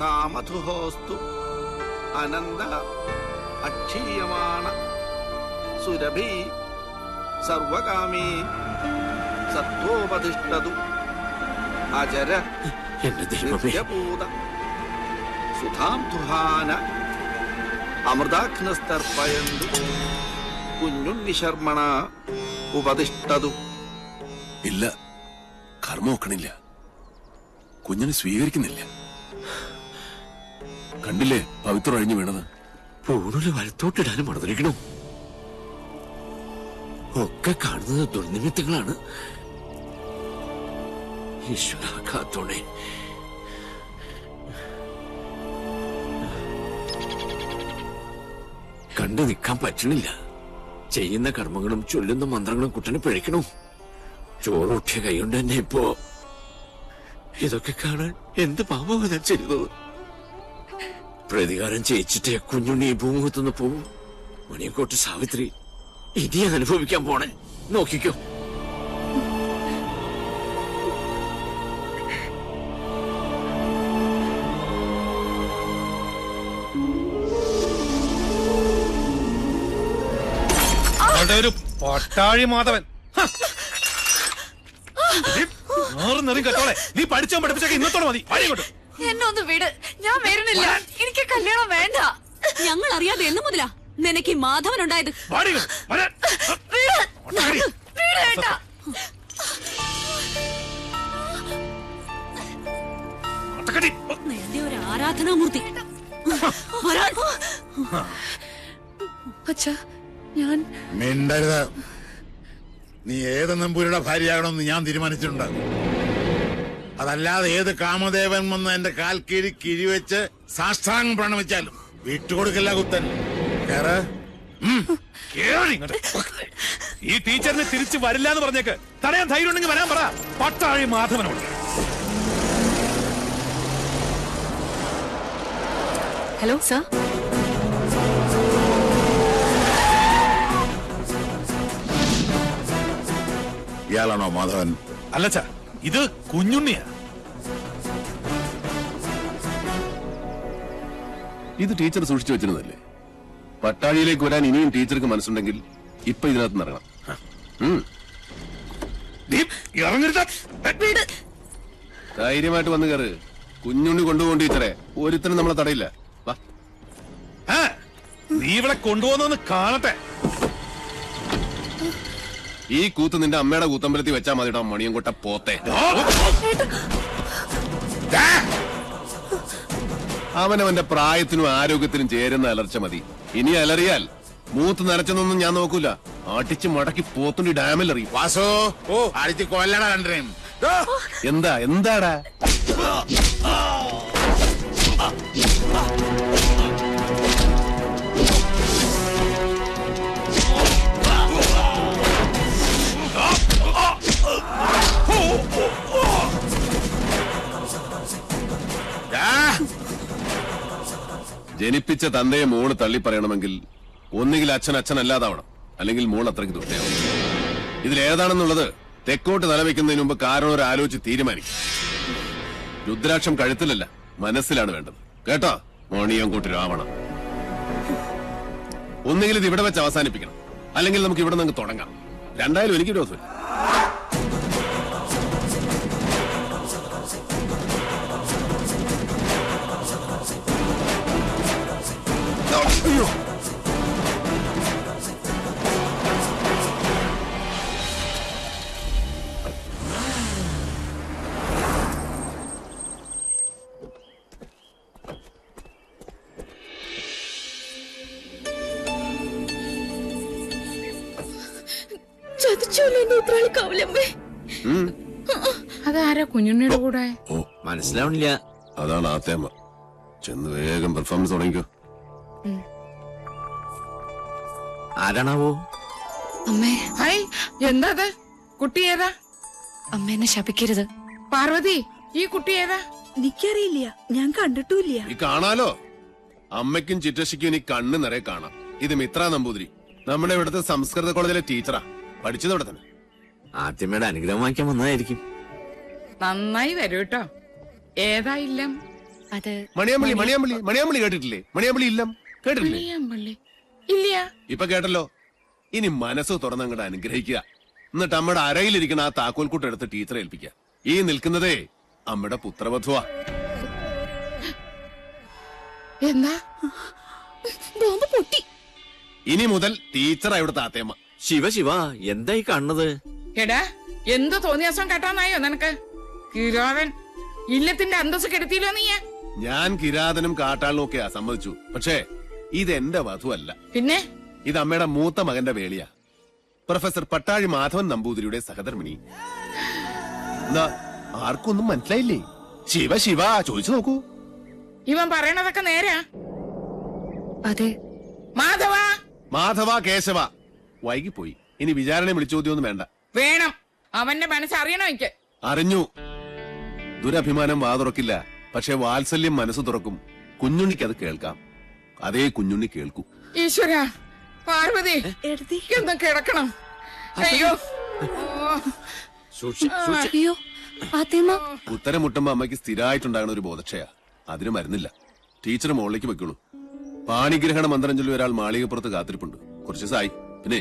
കാമധുഹോസ്തു അനന്ത അക്ഷീയമാണ സുരഭി സർവകാമീ സത്വോപതിഷ്ഠതു അജര നിത്യപൂത സുധാംധുഹാന അമൃതാഗ്നസ്തർപ്പയന്തു കുഞ്ഞുണ്ണിശർമ്മണ ഉപതിഷ്ഠതു. ഇല്ല, കർമ്മ ഒക്കണില്ല, കുഞ്ഞിനെ സ്വീകരിക്കുന്നില്ല. കണ്ടില്ലേ പവിത്രം അഴിഞ്ഞു വീണത്? പൂണൂല് വലത്തോട്ടിടാനും മണന്നിരിക്കണോ? ഒക്കെ കാണുന്നത് ദുർനിമിത്തങ്ങളാണ്. ഈശ്വര കാത്തോണേ. കണ്ടു നിൽക്കാൻ പറ്റണില്ല. ചെയ്യുന്ന കർമ്മങ്ങളും ചൊല്ലുന്ന മന്ത്രങ്ങളും കുട്ടനെ പിഴയ്ക്കണു. ചോറൂട്ടിയ കൈകൊണ്ട് തന്നെ ഇപ്പോ ഇതൊക്കെ കാണാൻ എന്ത് പാപമാണ് ഞാൻ ചെയ്തത്? പ്രതികാരം ചെയ്യിച്ചിട്ടേ കുഞ്ഞുണ്ണി ഈ ഭൂമുഖത്തുനിന്ന് പോവും. മണിയക്കോട്ട് സാവിത്രി ഇനി അനുഭവിക്കാൻ പോണേ. നോക്കിക്കോ. ഒരു പട്ടാഴി മാധവൻ കേട്ടോളെ. നീ പഠിച്ചോ പഠിപ്പിച്ചൊക്കെ ഇന്നത്തോടെ മതി. എന്നെ ഒന്ന് വിട്, ഞാൻ വരുന്നില്ല. എനിക്ക് കല്യാണം വേണ്ട. ഞങ്ങൾ അറിയാതെ എന്ന് മുതലാ നിനക്ക് ഈ മാധവൻ ഉണ്ടായത്? ഒരു ആരാധനാമൂർത്തി. അച്ഛാ, ഞാൻ മിണ്ടരുത്. നീ ഏത് നമ്പൂരിയുടെ ഭാര്യയാകണമെന്ന് ഞാൻ തീരുമാനിച്ചിട്ടുണ്ട്. അതല്ലാതെ ഏത് കാമദേവൻ വന്ന് എന്റെ കാൽ കീഴി കിഴിവെച്ച് സാഷ്ടാംഗം പ്രണമിച്ചാലും വിട്ടുകൊടുക്കില്ല കുത്തൻ. ഈ ടീച്ചറിനെ തിരിച്ചു വരില്ല എന്ന് പറഞ്ഞേക്ക്. തടയാൻ ധൈര്യം ഉണ്ടെങ്കിൽ വരാൻ പറ പട്ടാഴി മാധവനോട്. Hello sir. ഇയാളാണോ മാധവൻ? അല്ലച്ചാ, ഇത് കുഞ്ഞുണ്ണിയാ. ഇത് ടീച്ചർ സൂക്ഷിച്ചു വെച്ചിരുന്നല്ലേ? പട്ടാഴിയിലേക്ക് വരാൻ ഇനിയും ടീച്ചർക്ക് മനസ്സുണ്ടെങ്കിൽ ഇപ്പൊ ഇതിനകത്ത് നിറങ്ങണം. ധൈര്യമായിട്ട് വന്ന് കയറ്. കുഞ്ഞുണ്ണി കൊണ്ടുപോകും ടീച്ചറെ. ഒരുത്തനും നമ്മളെ തടയില്ല. നീ ഇവിടെ കൊണ്ടുപോകുന്ന കാണട്ടെ. ഈ കൂത്ത് നിന്റെ അമ്മയുടെ കൂത്തമ്പലത്തിൽ വെച്ചാൽ മതിടാ മണിയൻകൊട്ട പോത്തെ. അവനവന്റെ പ്രായത്തിനും ആരോഗ്യത്തിനും ചേരുന്ന അലർച്ച മതി. ഇനി അലറിയാൽ മൂത്ത് നരച്ചെന്നൊന്നും ഞാൻ നോക്കൂല. അടിച്ച് മടക്കി പോത്തുണ്ടി ഡാമിൽ എറിയും. വാസോ, അടിച്ച് കൊല്ലണ കണ്ടേ. എന്താടാ? ജനിപ്പിച്ച തന്തയെ മോള് തള്ളി പറയണമെങ്കിൽ ഒന്നുകിൽ അച്ഛൻ അച്ഛനല്ലാതാവണം, അല്ലെങ്കിൽ മോൾ അത്രയ്ക്ക് ദുഷ്ടയാവും. ഇതിലേതാണെന്നുള്ളത് തെക്കോട്ട് തലവെക്കുന്നതിന് മുമ്പ് കാരണം ഒരു ആലോചിച്ച് തീരുമാനിക്കും. രുദ്രാക്ഷം കഴുത്തിലല്ല, മനസ്സിലാണ് വേണ്ടത്. കേട്ടോ മോണിയൻകോട്ട് രാവണ. ഒന്നുകിൽ ഇത് ഇവിടെ വെച്ച് അവസാനിപ്പിക്കണം, അല്ലെങ്കിൽ നമുക്ക് ഇവിടെ നിന്ന് തുടങ്ങാം. രണ്ടായാലും എനിക്ക് വിരോധമില്ല. അതാരാ കുഞ്ഞുണ്ണിയുടെ കൂടെ? മനസ്സിലാവണില്ല. അതാണ് ആ തേമ. ചെന്ന് വേഗം പെർഫോമൻസ് തുടങ്ങിക്കോ. ആരാണാവോ? അമ്മേ. ഹായ്, എന്താ കുട്ടി? ഏതാ? അമ്മ എന്നെ ശപിക്കരുത്. പാർവതി, ഈ കുട്ടി ഏതാ? എനിക്കറിയില്ല, ഞാൻ കണ്ടിട്ടില്ല. ഈ കാണാലോ, അമ്മയ്ക്കും ചിറ്റശിക്കും ഇനി കണ്ണ് നിറയെ കാണാം. ഇത് മിത്ര നമ്പൂതിരി, നമ്മുടെ ഇവിടുത്തെ സംസ്കൃത കോളേജിലെ ടീച്ചറാ. പഠിച്ചത് ഇവിടെ തന്നെ. ആദ്യമേടെ അനുഗ്രഹം വാങ്ങിക്കാൻ വന്നതായിരിക്കും. നന്നായി വരൂ കേട്ടോ. ഏതാ ഇല്ലം? അത് മണിയാമ്പള്ളി കേട്ടിട്ടില്ലേ? മണിയാമ്പള്ളി ഇല്ലം കേട്ടിട്ടില്ലേ? മണിയാമ്പള്ളി ഇല്ല. ഇപ്പൊ കേട്ടല്ലോ. ഇനി മനസ്സ് തുറന്നങ്ങോട്ട് അനുഗ്രഹിക്കുക. എന്നിട്ട് അമ്മയുടെ അരയിലിരിക്കുന്ന ആ താക്കോൽക്കൂട്ട് എടുത്ത് ടീച്ചറെ ഏൽപ്പിക്കുക. ഈ നിൽക്കുന്നതേ അമ്മയുടെ പുത്രവധുവാ. എന്താ? ബോംബ് പൊട്ടി. ഇനി മുതൽ ടീച്ചർ അവിടുത്തെ ആത്തേമ്മ. ശിവ എന്തായി കാണുന്നത്? എടാ, എന്ത് തോന്നിയാസം കേട്ടാന്നായോ നിനക്ക്? കിരാതൻ ഇല്ലത്തിന്റെ അന്തസ് കെടുത്തിയില്ലോ നീ. ഞാൻ കിരാതനും കാട്ടാളിനും ഒക്കെയാ സമ്മതിച്ചു. പക്ഷേ ഇതെന്റെ വധുവല്ല. പിന്നെ ഇത് അമ്മയുടെ മൂത്ത മകന്റെ വേളിയാ. പ്രൊഫസർ പട്ടാഴി മാധവൻ നമ്പൂതിരിയുടെ സഹധർമ്മിണി. എന്താ ആർക്കൊന്നും മനസ്സിലായില്ലേ? ശിവ ചോദിച്ചു നോക്കൂ. ഇവൻ പറയണതൊക്കെ നേരാ? അതെ. മാധവ കേശവ. വൈകിപ്പോയി. ഇനി വിചാരണ വിളിച്ചോദ്യമൊന്നും വേണ്ട. വേണം. അവന്റെ മനസ്സറിയണോ എനിക്ക്? അറിഞ്ഞു. ദുരഭിമാനം വാതുറക്കില്ല. പക്ഷെ വാത്സല്യം മനസ്സ് തുറക്കും. കുഞ്ഞുണ്ണിക്ക് അത് കേൾക്കാം. അതേ കുഞ്ഞുണ്ണി കേൾക്കൂ. ഈശ്വര, പാർവതി ഒന്ന് കിടക്കണം. അയ്യോ അയ്യോ ആത്തേമ്മ. ഉത്തരം മുട്ടുമ്പോ അമ്മയ്ക്ക് സ്ഥിരമായിട്ടുണ്ടാകുന്ന ഒരു ബോധക്ഷയാ. അതിന് മരുന്നില്ല. ടീച്ചർ മുകളിലേക്ക് വെക്കുള്ളൂ. പാണിഗ്രഹണ മന്ത്രം ചൊല്ലി ഒരാൾ മാളികപ്പുറത്ത് കാത്തിരിപ്പുണ്ട്. കുറച്ച് ദിവസമായി. പിന്നെ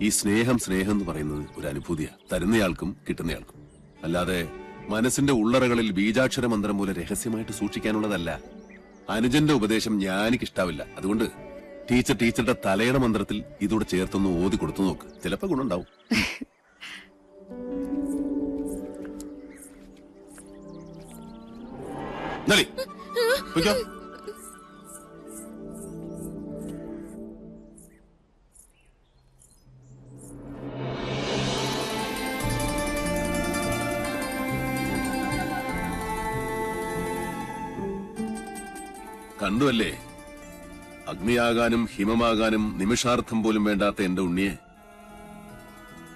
ഈ സ്നേഹം എന്ന് പറയുന്നത് ഒരു അനുഭൂതിയാ. തരുന്നയാൾക്കും കിട്ടുന്നയാൾക്കും. അല്ലാതെ മനസ്സിന്റെ ഉള്ളറകളിൽ ബീജാക്ഷര മന്ത്രം പോലെ രഹസ്യമായിട്ട് സൂക്ഷിക്കാനുള്ളതല്ല. അനുജന്റെ ഉപദേശം ഞാനിക്കിഷ്ടാവില്ല. അതുകൊണ്ട് ടീച്ചറുടെ തലയുടെ മന്ത്രത്തിൽ ഇതോടെ ചേർത്തൊന്ന് ഓതി കൊടുത്തു നോക്ക്. ചിലപ്പോ ഗുണുണ്ടാവും. കണ്ടുവല്ലേ, അഗ്നിയാകാനും ഹിമമാകാനും നിമിഷാർത്ഥം പോലും വേണ്ടാത്ത എന്റെ ഉണ്ണിയെ.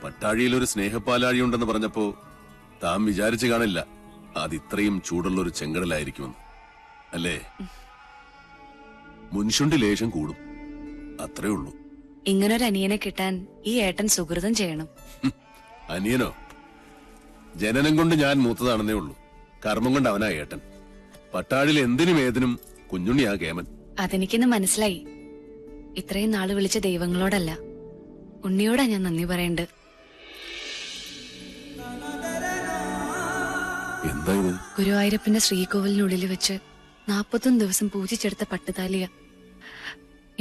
പട്ടാഴിയിലൊരു സ്നേഹപ്പാലാഴിയുണ്ടെന്ന് പറഞ്ഞപ്പോ താൻ വിചാരിച്ചു കാണില്ല അതിത്രയും ചൂടുള്ളൊരു ചെങ്കടലായിരിക്കുമെന്ന്. അല്ലേ? മുൻഷുണ്ടി ലേശം കൂടും, അത്രേ ഉള്ളൂ. ഇങ്ങനൊരു അനിയനെ കിട്ടാൻ ഈ ഏട്ടൻ സുഹൃതം ചെയ്യണം. അനിയനോ? ജനനം കൊണ്ട് ഞാൻ മൂത്തതാണെന്നേ ഉള്ളൂ. കർമ്മം കൊണ്ട് അവനാ ഏട്ടൻ. പട്ടാഴിൽ എന്തിനും ഏതിനും കുഞ്ഞുണ്ണിയാ കേമൻ. അതെനിക്കിന്ന് മനസ്സിലായി. ഇത്രയും നാള് വിളിച്ച ദൈവങ്ങളോടല്ല, ഉണ്ണിയോടാ ഞാൻ നന്ദി പറയണ്ട്. എന്താ ഇത്? ഗുരുവായൂരപ്പന്റെ ശ്രീകോവിലിനുള്ളിൽ വെച്ച് 41 ദിവസം പൂജിച്ചെടുത്ത പട്ടുതാലിയ.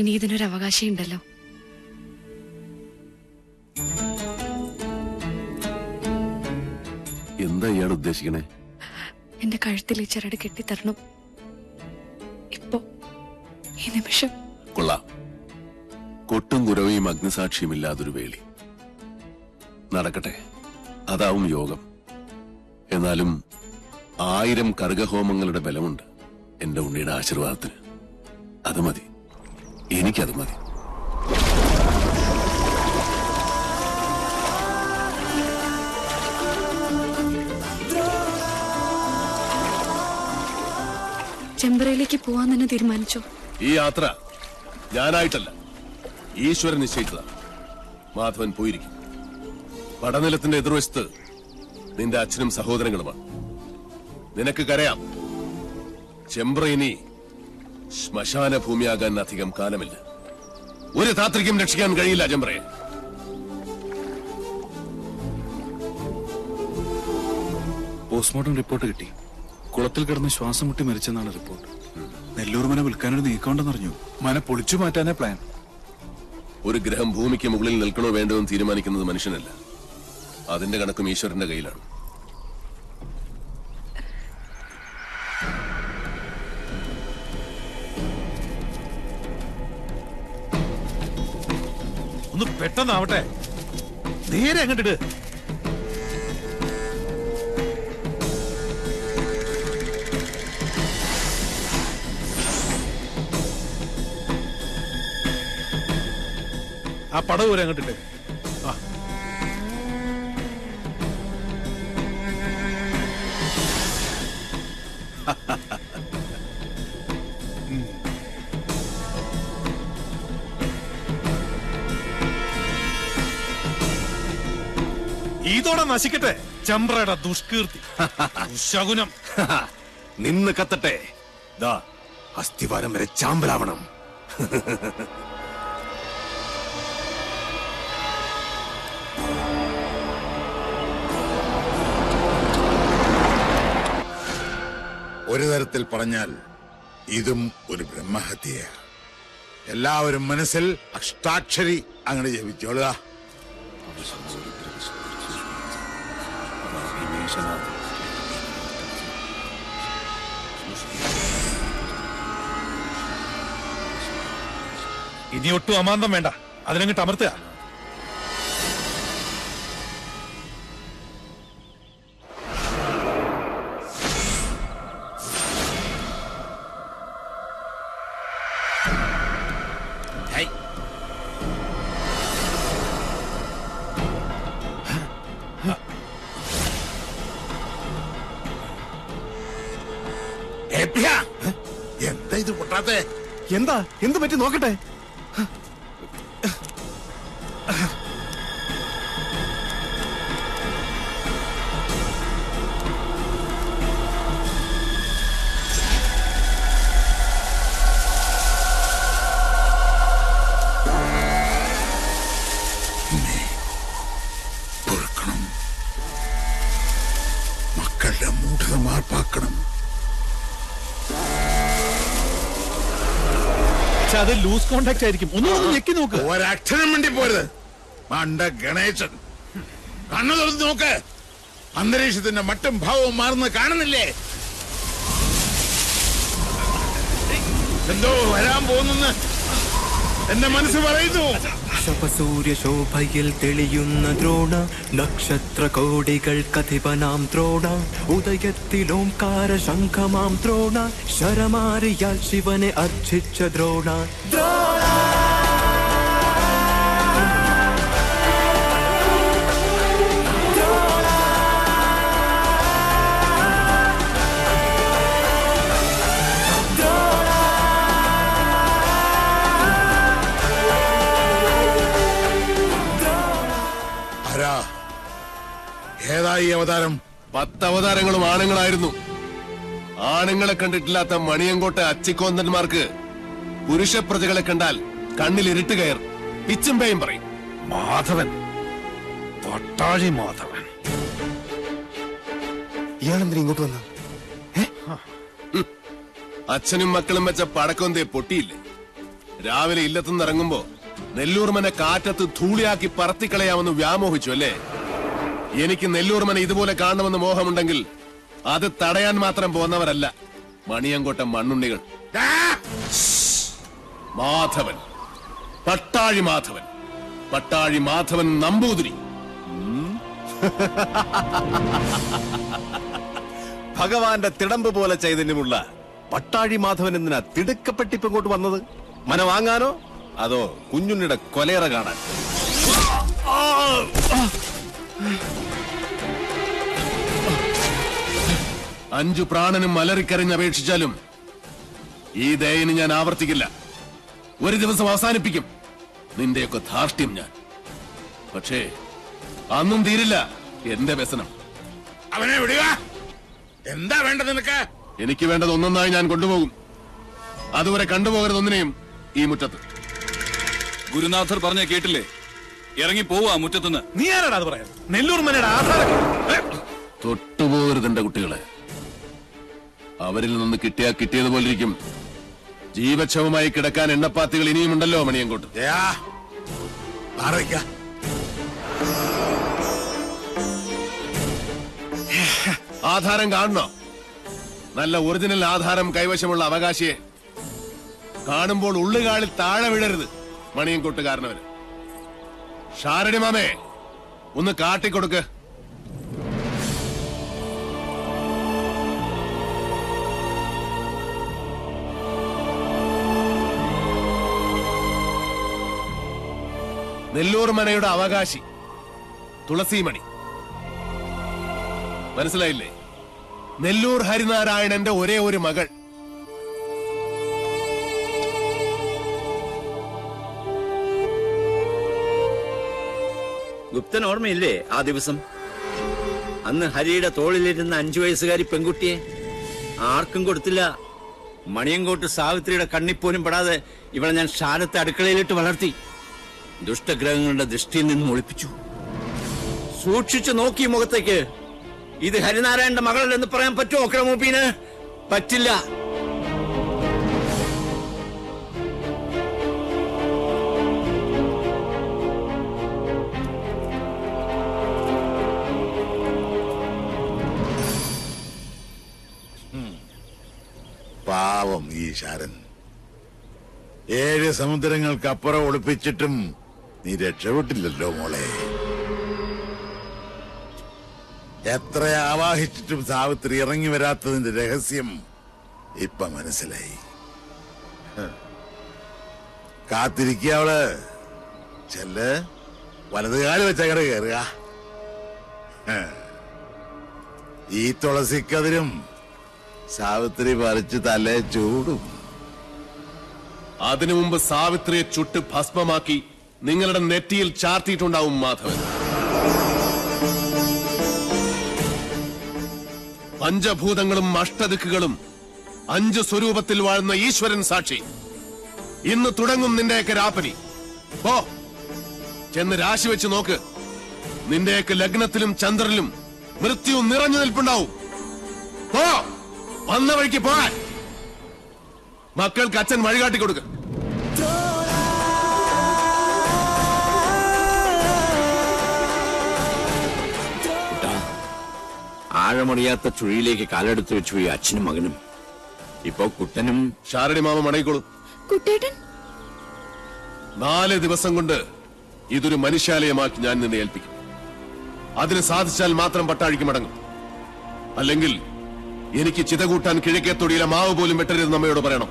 ഇനി ഇതിനൊരു അവകാശം ഉണ്ടല്ലോ. എന്താ ഇയാൾ ഉദ്ദേശിക്കണേ? എന്റെ കഴുത്തിൽ ഈ ചരട് കെട്ടിത്തരണം. ഇപ്പോ ഈ നിമിഷം. കൊള്ളാം. കൊട്ടും കുരവയും അഗ്നിസാക്ഷിയും ഇല്ലാതൊരു വേളി നടക്കട്ടെ. അതാവും യോഗം. എന്നാലും 1000 കർഗഹോമങ്ങളുടെ ബലമുണ്ട് എന്റെ ഉണ്ണിയുടെ ആശീർവാദത്തിന്. അത് മതി, എനിക്കത് മതി. ചെമ്പറയിലേക്ക് പോവാൻ തന്നെ തീരുമാനിച്ചോ? ഈ യാത്ര ഞാനായിട്ടല്ല, ഈശ്വരൻ നിശ്ചയിച്ചതാണ്. മാധവൻ പോയിരിക്കും. പടനിലത്തിന്റെ എതിർവശത്ത് നിന്റെ അച്ഛനും സഹോദരങ്ങളുമാണ്. നിനക്ക് കരയാം. ചെമ്പ്ര ഇനി ശ്മശാന ഭൂമിയാകാൻ അധികം കാലമില്ല. ഒരു താത്രിക്കും രക്ഷിക്കാൻ കഴിയില്ല ചെമ്പ്രയെ. പോസ്റ്റ്മോർട്ടം റിപ്പോർട്ട് കിട്ടി. കുളത്തിൽ കിടന്ന് ശ്വാസം മുട്ടി മരിച്ചെന്നാണ് റിപ്പോർട്ട്. നെല്ലൂർ മന വിൽക്കാനൊരു നീക്കമുണ്ടെന്നറിഞ്ഞു. മന പൊളിച്ചു മാറ്റാനേ പ്ലാൻ. ഒരു ഗ്രഹം ഭൂമിക്ക് മുകളിൽ നിൽക്കണോ വേണ്ടോ എന്ന് തീരുമാനിക്കുന്നത് മനുഷ്യനല്ല. അതിന്റെ കണക്കും ഈശ്വരന്റെ കയ്യിലാണ്. ഒന്ന് പെട്ടെന്നാവട്ടെ. നേരെ അങ്ങോട്ടിട്. ആ പടവ് വരെ അങ്ങോട്ടിട്ട്. ആ ഇതോടെ നശിക്കട്ടെ ചമ്പ്രയുടെ ദുഷ്കീർത്തി, ദുശകുനം. നിന്ന് കത്തട്ടെ ദാ അസ്ഥിവാരം വരെ ചാമ്പലാവണം. ഒരു തരത്തിൽ പറഞ്ഞാൽ ഇതും ഒരു ബ്രഹ്മഹത്യയാണ്. എല്ലാവരും മനസ്സിൽ അഷ്ടാക്ഷരി അങ്ങനെ ജപിച്ചോളുക. ഇനി ഒട്ടും അമാന്തം വേണ്ട, അതിനങ്ങിട്ട് അമർത്തുക. എന്താ ഇത് പൊട്ടാത്തെ? എന്താ എന്ത് പറ്റി നോക്കട്ടെ. മക്കളുടെ മൂഢത മാർപ്പാക്കണം. അത് ലൂസ് കോണ്ടാക്ട് ആയിരിക്കും. ഒന്ന് ഞെക്കി നോക്ക്. ഒരക്ഷരം വേണ്ടി പോരുത്. മണ്ട ഗണേശൻ, കണ്ണു തുറന്ന് നോക്ക്. അന്തരീക്ഷത്തിന്റെ മട്ടും ഭാവവും മാറുന്നത് കാണുന്നില്ലേ? എന്തോ വരാൻ പോകുന്നെന്ന് എന്റെ മനസ്സ് പറയുന്നു. ശോഭയിൽ തെളിയുന്ന ദ്രോണ, നക്ഷത്ര കോടികൾ കഥിപനാം ദ്രോണ, ഉദയത്തിലോംകാര ശംഖമാം ദ്രോണ, ശരമാരിയാൽ ശിവനെ അർച്ചിച്ച ദ്രോണ. ഏതായി അവതാരം? 10 അവതാരങ്ങളും ആണുങ്ങളായിരുന്നു. ആണുങ്ങളെ കണ്ടിട്ടില്ലാത്ത മണിയങ്കോട്ടെ അച്ചിക്കോന്തന്മാർക്ക് പുരുഷ പ്രജകളെ കണ്ടാൽ കണ്ണിൽ ഇരുട്ട് കയർ പിച്ചും പേയും പറയും. മാധവൻ, പട്ടാഴി മാധവൻ. ഇയാളെന്തിനാ ഇങ്ങോട്ട് വന്ന? അച്ഛനും മക്കളും വെച്ച പടക്കൊന്തേ പൊട്ടിയില്ലേ? രാവിലെ ഇല്ലത്തുനിന്ന് ഇറങ്ങുമ്പോ നെല്ലൂർമനെ കാറ്റത്ത് ധൂളിയാക്കി പറത്തിക്കളയാമെന്ന് വ്യാമോഹിച്ചു അല്ലേ? എനിക്ക് നെല്ലൂർമനെ ഇതുപോലെ കാണണമെന്ന് മോഹമുണ്ടെങ്കിൽ അത് തടയാൻ മാത്രം പോന്നവരല്ല മണിയങ്കോട്ട മണ്ണുണ്ണികൾ. മാധവൻ, പട്ടാഴി മാധവൻ, പട്ടാഴി മാധവൻ നമ്പൂതിരി. ഭഗവാന്റെ തിടമ്പ് പോലെ ചൈതന്യമുള്ള പട്ടാഴി മാധവൻ എന്തിനാ തിടുക്കപ്പെട്ടിപ്പ് ഇങ്ങോട്ട് വന്നത്? മന വാങ്ങാനോ അതോ കുഞ്ഞുണ്ണിയുടെ കൊലയറ കാണാൻ? അഞ്ചു പ്രാണനും അലറിക്കരഞ്ഞപേക്ഷിച്ചാലും ഈ ദയന് ഞാൻ ആവർത്തിക്കില്ല. ഒരു ദിവസം അവസാനിപ്പിക്കും നിന്റെയൊക്കെ ധാർഷ്ട്യം ഞാൻ. പക്ഷേ അന്നും തീരില്ല എന്റെ വ്യസനം. അവനെ വിടുക. എന്താ വേണ്ടത് നിനക്ക്? എനിക്ക് വേണ്ടത് ഒന്നൊന്നായി ഞാൻ കൊണ്ടുപോകും. അതുവരെ കണ്ടുപോകരുതൊന്നിനെയും ഈ മുറ്റത്ത്. ഗുരുനാഥർ പറഞ്ഞ കേട്ടില്ലേ? ഇറങ്ങി പോവാ മുറ്റത്തുനിന്ന്. നീ ആരാണ് അത് പറയാൻ? നെല്ലൂർ മനയുടെ ആധാരം തൊട്ടുപോകരുത് എന്റെ കുട്ടികളെ. അവരിൽ നിന്ന് കിട്ടിയാ കിട്ടിയതുപോലിരിക്കും. ജീവച്ഛവമായി കിടക്കാൻ എണ്ണപ്പാത്തികൾ ഇനിയുമുണ്ടല്ലോ മണിയങ്കോട്ട്. ആധാരം കാണണോ? നല്ല ഒറിജിനൽ ആധാരം കൈവശമുള്ള അവകാശിയെ കാണുമ്പോൾ ഉള്ളുകാളിൽ താഴെ വീഴരുത് മണിയങ്കോട്ടുകാരനവര്. ഷാരടി മാമേ, ഒന്ന് കാട്ടിക്കൊടുക്ക്. നെല്ലൂർ മനയുടെ അവകാശി തുളസിമണി. മനസ്സിലായില്ലേ? നെല്ലൂർ ഹരിനാരായണന്റെ ഒരേ ഒരു മകൾ. ഗുപ്തൻ ഓർമ്മയില്ലേ ആ ദിവസം? അന്ന് ഹരിയുടെ തോളിലിരുന്ന 5 വയസ്സുകാരി പെൺകുട്ടിയെ ആർക്കും കൊടുത്തില്ല. മണിയങ്കോട്ട് സാവിത്രിയുടെ കണ്ണിപ്പോലും പെടാതെ ഇവളെ ഞാൻ ഷാനത്തെ അടുക്കളയിലിട്ട് വളർത്തി ദുഷ്ടഗ്രഹങ്ങളുടെ ദൃഷ്ടിയിൽ നിന്നും ഒളിപ്പിച്ചു. സൂക്ഷിച്ചു നോക്കി മുഖത്തേക്ക്. ഇത് ഹരിനാരായണന്റെ മകളല്ലെന്ന് പറയാൻ പറ്റുമോ ക്രമൂപ്പീന്? പറ്റില്ല. പാവം ഈ ശാരൻ. 7 സമുദ്രങ്ങൾക്കപ്പുറം ഒളിപ്പിച്ചിട്ടും നീ രക്ഷപ്പെട്ടില്ലല്ലോ മോളെ. എത്ര ആവാഹിച്ചിട്ടും സാവിത്രി ഇറങ്ങി വരാത്തതിന്റെ രഹസ്യം ഇപ്പൊ മനസ്സിലായി. കാത്തിരിക്കുക അവള്. ചെല്ല്, വലതുകാല് വെച്ചങ്ങട് കയറുക. ഈ തുളസിക്കതിരും സാവിത്രി പറിച്ച് തലേ ചൂടും. അതിനു മുമ്പ് സാവിത്രിയെ ചുട്ട് ഭസ്മമാക്കി നിങ്ങളുടെ നെറ്റിയിൽ ചാർത്തിയിട്ടുണ്ടാവും മാധവൻ. പഞ്ചഭൂതങ്ങളും അഷ്ടദിക്കുകളും 5 സ്വരൂപത്തിൽ വാഴുന്ന ഈശ്വരൻ സാക്ഷി. ഇന്ന് തുടങ്ങും നിന്റെയൊക്കെ രാപ്പനി. പോ, ചെന്ന് രാശി വെച്ച് നോക്ക്. നിന്റെയൊക്കെ ലഗ്നത്തിലും ചന്ദ്രനിലും മൃത്യു നിറഞ്ഞു നിൽപ്പുണ്ടാവും. പോ, വന്ന വഴിക്ക് പോകാൻ. മക്കൾക്ക് അച്ഛൻ വഴികാട്ടി കൊടുക്ക. ആഴമറിയാത്ത ചുഴിയിലേക്ക് കാലെടുത്ത് വെച്ചു പോയി അച്ഛനും മകനും. ഇപ്പൊ കുട്ടനും ശാരടി മാമ മടങ്ങിക്കോളൂ. കുട്ടേട്ടൻ 4 ദിവസം കൊണ്ട് ഇതൊരു മനുഷ്യാലയമാക്കി ഞാൻ നിന്നെ ഏൽപ്പിക്കും. അതിന് സാധിച്ചാൽ മാത്രം പട്ടാഴിക്ക് മടങ്ങും. അല്ലെങ്കിൽ എനിക്ക് ചിത കൂട്ടാൻ കിഴക്കേത്തൊടിയിലെ മാവ് പോലും വെട്ടരുതെന്ന് അമ്മയോട് പറയണം.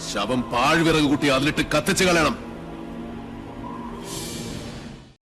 ശവം പാഴ്വിറക് കൂട്ടി അതിലിട്ട് കത്തിച്ചു കളയണം.